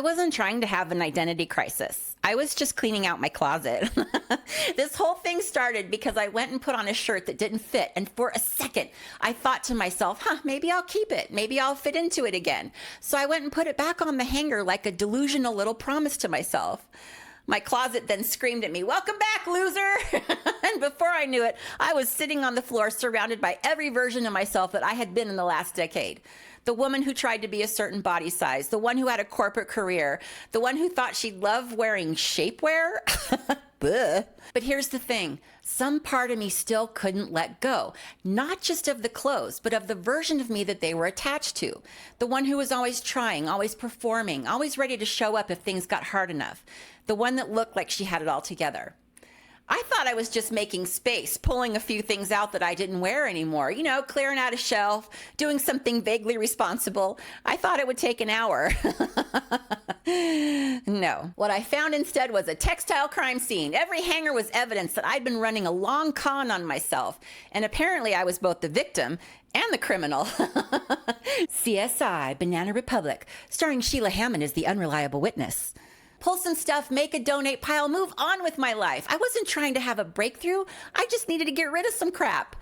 I wasn't trying to have an identity crisis. I was just cleaning out my closet. This whole thing started because I went and put on a shirt that didn't fit. And for a second, I thought to myself, maybe I'll keep it. Maybe I'll fit into it again. So I went and put it back on the hanger like a delusional little promise to myself. My closet then screamed at me, "Welcome back, loser!" And before I knew it, I was sitting on the floor surrounded by every version of myself that I had been in the last decade. The woman who tried to be a certain body size, the one who had a corporate career, the one who thought she'd love wearing shapewear. But here's the thing. Some part of me still couldn't let go, not just of the clothes, but of the version of me that they were attached to. The one who was always trying, always performing, always ready to show up if things got hard enough. The one that looked like she had it all together. I thought I was just making space, pulling a few things out that I didn't wear anymore, clearing out a shelf, doing something vaguely responsible. I thought it would take an hour. No, what I found instead was a textile crime scene. Every hanger was evidence that I'd been running a long con on myself, and apparently I was both the victim and the criminal. CSI, Banana Republic, starring Sheila Hammond as the unreliable witness. Pull some stuff, make a donate pile, move on with my life. I wasn't trying to have a breakthrough. I just needed to get rid of some crap.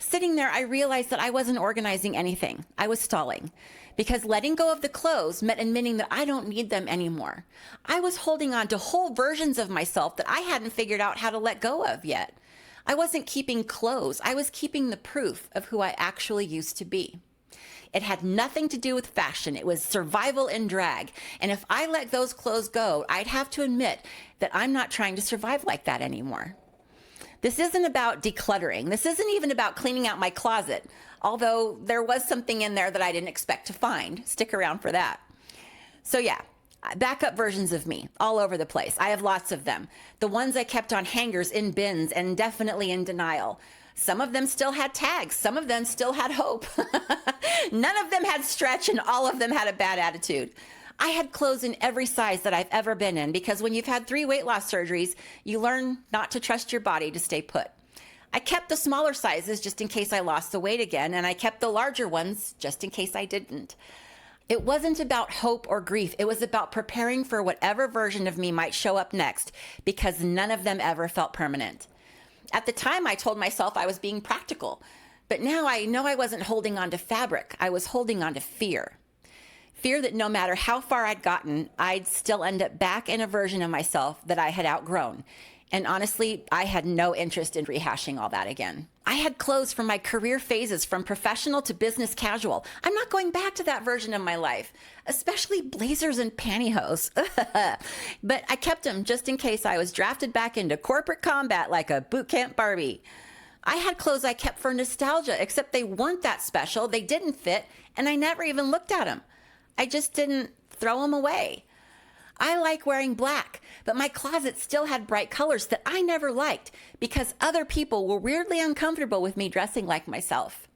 Sitting there, I realized that I wasn't organizing anything. I was stalling. Because letting go of the clothes meant admitting that I don't need them anymore. I was holding on to whole versions of myself that I hadn't figured out how to let go of yet. I wasn't keeping clothes. I was keeping the proof of who I actually used to be. It had nothing to do with fashion. It was survival in drag. And if I let those clothes go, I'd have to admit that I'm not trying to survive like that anymore. This isn't about decluttering. This isn't even about cleaning out my closet, although there was something in there that I didn't expect to find. Stick around for that. So yeah, backup versions of me all over the place. I have lots of them. The ones I kept on hangers, in bins, and definitely in denial. Some of them still had tags. Some of them still had hope. None of them had stretch, and all of them had a bad attitude. I had clothes in every size that I've ever been in because when you've had 3 weight loss surgeries, you learn not to trust your body to stay put. I kept the smaller sizes just in case I lost the weight again, and I kept the larger ones just in case I didn't. It wasn't about hope or grief. It was about preparing for whatever version of me might show up next because none of them ever felt permanent. At the time, I told myself I was being practical, but now I know I wasn't holding on to fabric. I was holding on to fear. Fear that no matter how far I'd gotten, I'd still end up back in a version of myself that I had outgrown. And honestly, I had no interest in rehashing all that again. I had clothes from my career phases, from professional to business casual. I'm not going back to that version of my life, especially blazers and pantyhose. But I kept them just in case I was drafted back into corporate combat like a boot camp Barbie. I had clothes I kept for nostalgia, except they weren't that special, they didn't fit, and I never even looked at them. I just didn't throw them away. I like wearing black, but my closet still had bright colors that I never liked because other people were weirdly uncomfortable with me dressing like myself.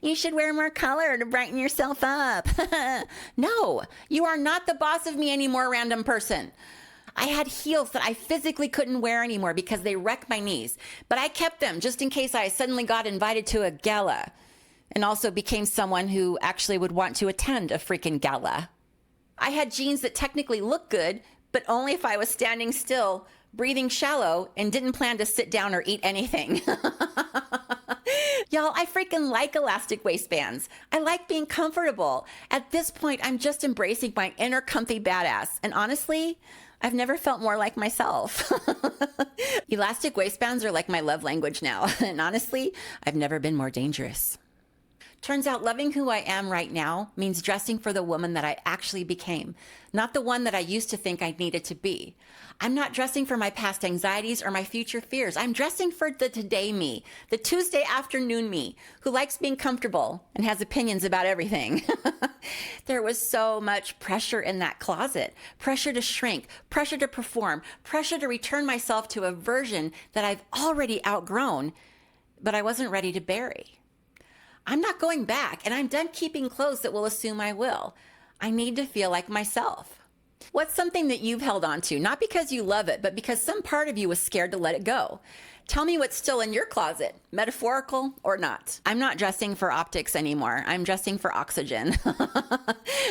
You should wear more color to brighten yourself up. No, you are not the boss of me anymore, random person. I had heels that I physically couldn't wear anymore because they wrecked my knees, but I kept them just in case I suddenly got invited to a gala and also became someone who actually would want to attend a freaking gala. I had jeans that technically looked good, but only if I was standing still, breathing shallow, and didn't plan to sit down or eat anything. Y'all, I freaking like elastic waistbands. I like being comfortable. At this point, I'm just embracing my inner comfy badass. And honestly, I've never felt more like myself. Elastic waistbands are like my love language now. And honestly, I've never been more dangerous. Turns out loving who I am right now means dressing for the woman that I actually became, not the one that I used to think I needed to be. I'm not dressing for my past anxieties or my future fears. I'm dressing for the today me, the Tuesday afternoon me, who likes being comfortable and has opinions about everything. There was so much pressure in that closet. Pressure to shrink, pressure to perform, pressure to return myself to a version that I've already outgrown, but I wasn't ready to bury. I'm not going back, and I'm done keeping clothes that will assume I will. I need to feel like myself. What's something that you've held on to, not because you love it, but because some part of you was scared to let it go? Tell me what's still in your closet, metaphorical or not. I'm not dressing for optics anymore. I'm dressing for oxygen.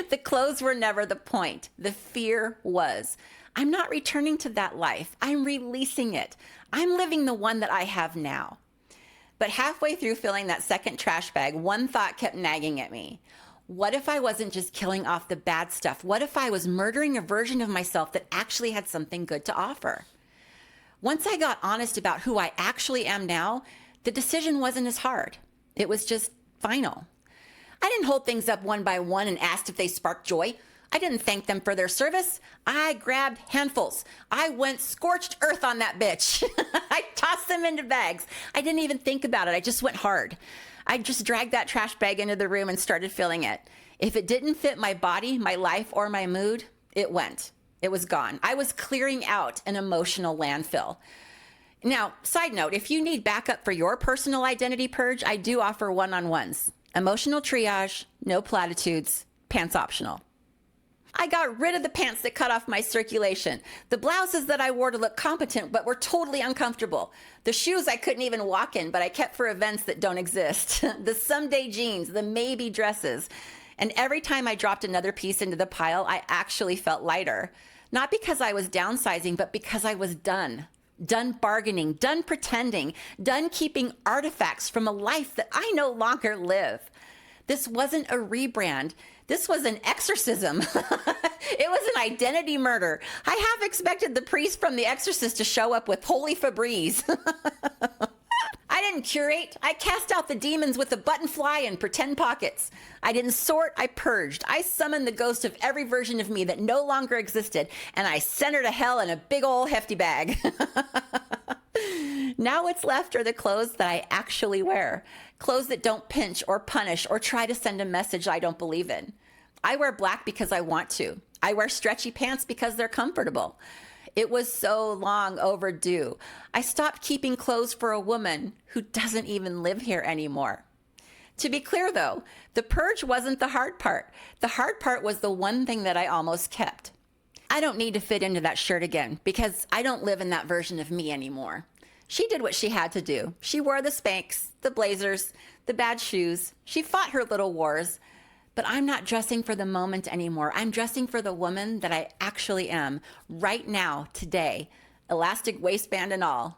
The clothes were never the point. The fear was. I'm not returning to that life. I'm releasing it. I'm living the one that I have now. But halfway through filling that second trash bag, one thought kept nagging at me. What if I wasn't just killing off the bad stuff? What if I was murdering a version of myself that actually had something good to offer? Once I got honest about who I actually am now, the decision wasn't as hard. It was just final. I didn't hold things up one by one and asked if they sparked joy. I didn't thank them for their service. I grabbed handfuls. I went scorched earth on that bitch. I tossed them into bags. I didn't even think about it. I just went hard. I just dragged that trash bag into the room and started filling it. If it didn't fit my body, my life, or my mood, it went. It was gone. I was clearing out an emotional landfill. Now, side note, if you need backup for your personal identity purge, I do offer one-on-ones. Emotional triage, no platitudes, pants optional. I got rid of the pants that cut off my circulation, the blouses that I wore to look competent but were totally uncomfortable, the shoes I couldn't even walk in but I kept for events that don't exist, the someday jeans, the maybe dresses. And every time I dropped another piece into the pile, I actually felt lighter. Not because I was downsizing, but because I was done. Done bargaining, done pretending, done keeping artifacts from a life that I no longer live. This wasn't a rebrand. This was an exorcism. It was an identity murder. I half expected the priest from The Exorcist to show up with holy Febreze. I didn't curate. I cast out the demons with a button fly and pretend pockets. I didn't sort. I purged. I summoned the ghost of every version of me that no longer existed, and I sent her to hell in a big ol' hefty bag. Now what's left are the clothes that I actually wear. Clothes that don't pinch or punish or try to send a message I don't believe in. I wear black because I want to. I wear stretchy pants because they're comfortable. It was so long overdue. I stopped keeping clothes for a woman who doesn't even live here anymore. To be clear though, the purge wasn't the hard part. The hard part was the one thing that I almost kept. I don't need to fit into that shirt again because I don't live in that version of me anymore. She did what she had to do. She wore the Spanx, the blazers, the bad shoes. She fought her little wars. But I'm not dressing for the moment anymore. I'm dressing for the woman that I actually am right now, today, elastic waistband and all.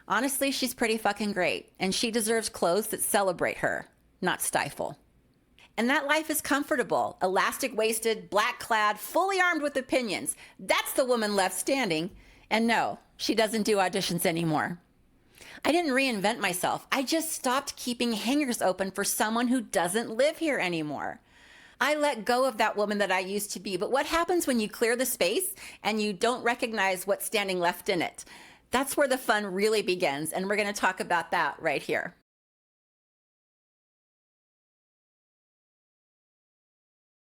Honestly, she's pretty fucking great, and she deserves clothes that celebrate her, not stifle. And that life is comfortable, elastic-waisted, black-clad, fully armed with opinions. That's the woman left standing. And no, she doesn't do auditions anymore. I didn't reinvent myself. I just stopped keeping hangers open for someone who doesn't live here anymore. I let go of that woman that I used to be. But what happens when you clear the space and you don't recognize what's standing left in it? That's where the fun really begins. And we're going to talk about that right here.